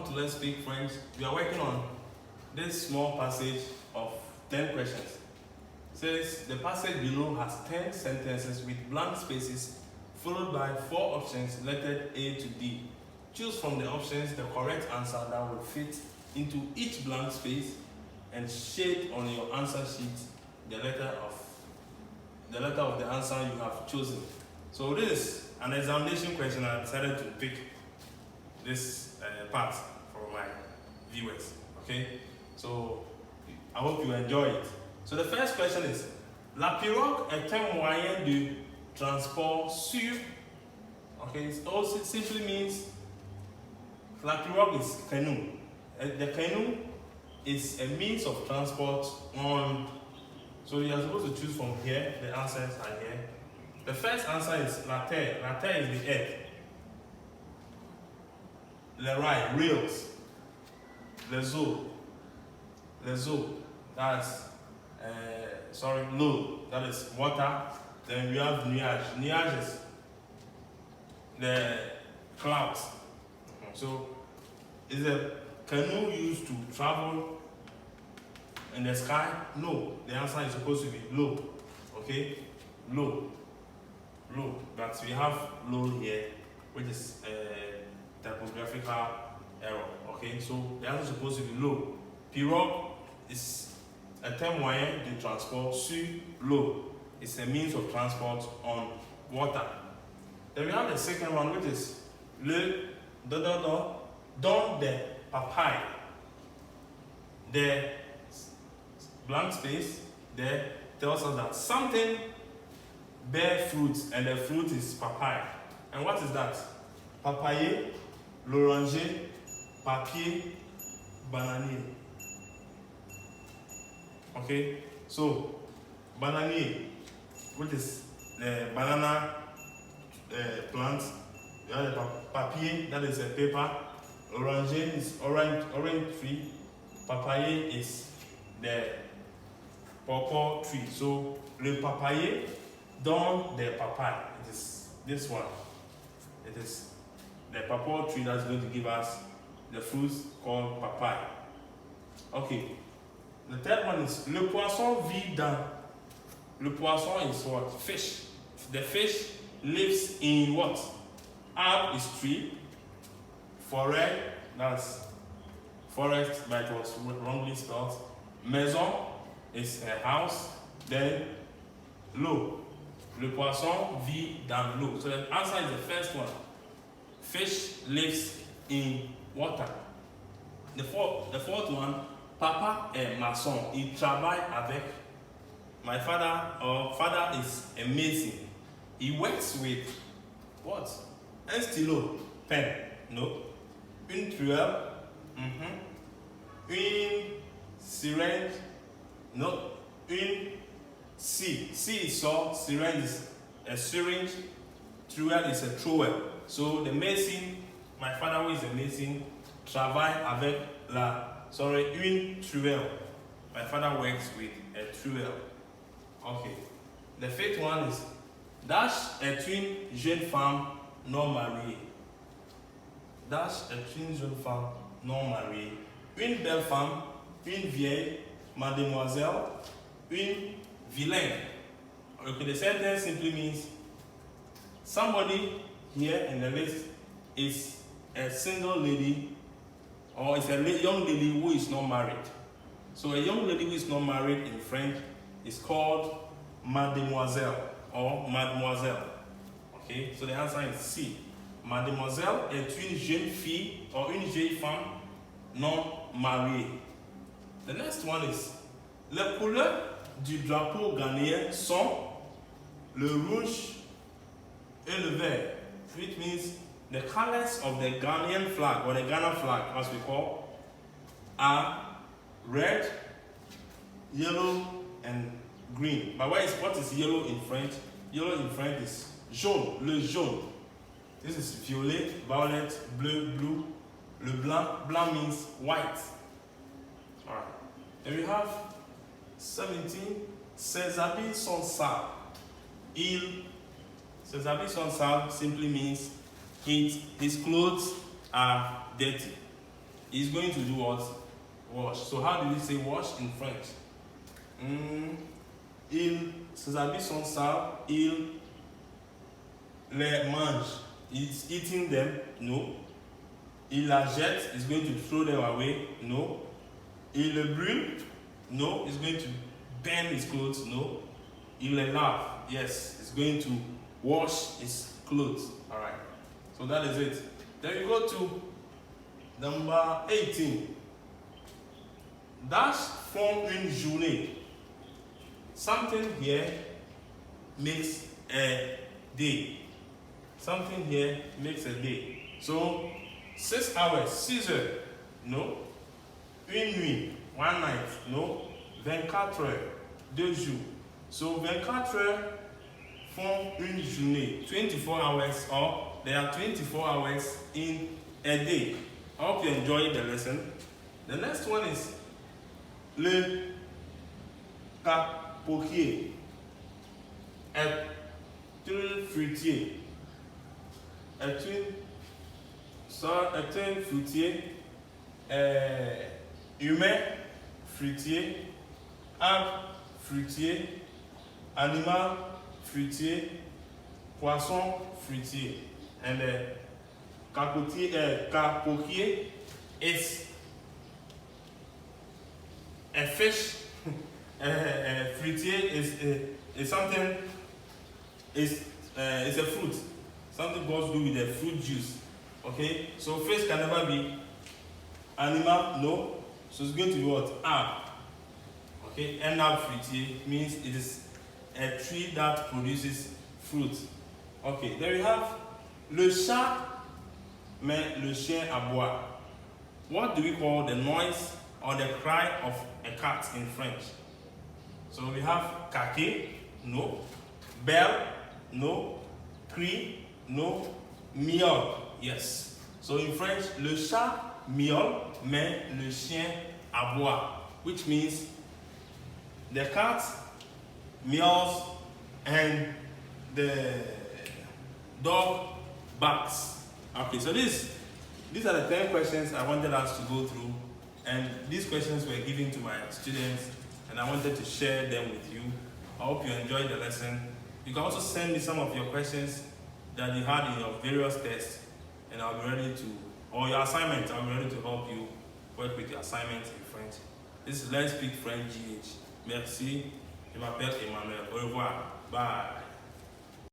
to Let's Speak French. We are working on this small passage of 10 questions. It says the passage below has 10 sentences with blank spaces followed by 4 options lettered A to D. Choose from the options the correct answer that will fit into each blank space and shade on your answer sheet the letter of the answer you have chosen. So this is an examination question. I decided to pick this part for my viewers. Okay, so I hope you enjoy it. So the first question is: La pirogue est un moyen de transport sûr. Okay, it also simply means la pirogue is canoe. The canoe is a means of transport on. So you are supposed to choose from here. The answers are here. The first answer is la terre. La terre is the earth. Le rail, rails. Les eaux, that's l'eau, that is water. Then we have nuages, the clouds. So is a canoe used to travel in the sky? No, the answer is supposed to be low. Okay, low. But we have low here, which is typographical error. Okay, so the answer is supposed to be low. Pirogue is a term moyen de transport sur l'eau. It's a means of transport on water. Then we have the second one, which is le don de papaye. The blank space there tells us that something bear fruits, and the fruit is papaya. And what is that? Papaye, l'oranger, papier, bananier. Okay, so bananier, which is the banana plant. You have the papier, that is a paper. Oranger is orange tree. Papaye is the pawpaw tree. So le papaye dans the papaye. It is this one. It is the pawpaw tree that's going to give us the fruits called papaya. Okay. The third one is le poisson vit dans. Le poisson is what? Fish. The fish lives in what? Arbre is tree. Forêt, that's forest, but it was wrongly spelled. Maison is a house. Then l'eau. Le poisson vit dans l'eau. So the answer is the first one. Fish lives in water. The fourth one, papa est maçon. Il travaille avec. My father is a mason. He works with what? Un stylo, pen. No. Une truelle. Une syringe. No. Une scie. Scie is saw. Syringe is a syringe. Truelle is a trowel. So the mason, my father who is a mason, travaille avec une truelle. My father works with a truelle. Okay. The fifth one is Dash est une jeune femme non mariée. Dash est une jeune femme non mariée. Une belle femme, une vieille, mademoiselle, une vilaine. Okay, the sentence simply means somebody here in the list is a single lady, or is a young lady who is not married. So a young lady who is not married in French is called mademoiselle or mademoiselle. Okay, so the answer is C. Mademoiselle est une jeune fille or une vieille femme non mariée. The next one is les couleurs du drapeau ghanéen sont le rouge et le vert, which means the colors of the Ghanaian flag, or the Ghana flag as we call, are red, yellow, and green. But what is yellow in French? Yellow in French is jaune, le jaune. This is violet, violet, bleu, blue. Le blanc, blanc means white. Alright. Then we have 17. Ses habits sont sales. Ses habits sont sales simply means his clothes are dirty. is going to do what? Wash. So how do we say wash in French? Ses habits sont sales, il les mange. It's eating them? No. Il la jette, is going to throw them away? No. Il le brûle? No. He's going to burn his clothes? No. Il les lave? Yes. He's going to wash his clothes. Alright. So that is it. Then we go to number 18. Dash font une journée. Something here makes a day. Something here makes a day. So 6 hours, 6 heures, no. Une nuit, one night, no. 24 heures, 2 jours. So 24 heures font une journée. 24 hours, or there are 24 hours in a day. I hope you enjoyed the lesson. The next one is le capotier. Est un fruitier. Est un fruitier humain, fruitier, arbre, fruitier, animal, fruitier, poisson, fruitier. And capotier is a fish. Fruitier is something. It's a fruit. Something goes to do with the fruit juice. Okay, so fish can never be animal, no. So it's going to be what? Arbre. Okay, un arbre fruitier means it is a tree that produces fruit. Okay, there we have le chat met le chien aboie. What do we call the noise or the cry of a cat in French? So we have caquet, no. Belle, no. Cri, no. Miaule, yes. So in French, le chat miaule, mais le chien aboie, which means the cat meows and the dog barks. Okay, so these are the 10 questions I wanted us to go through, and these questions were given to my students, and I wanted to share them with you. I hope you enjoyed the lesson. You can also send me some of your questions that you had in your various tests, and I'll be ready to, or your assignment, I'll be ready to help you work with your assignments in French. This is Let's Speak French GH. Merci. Je m'appelle Emmanuel. Au revoir. Bye.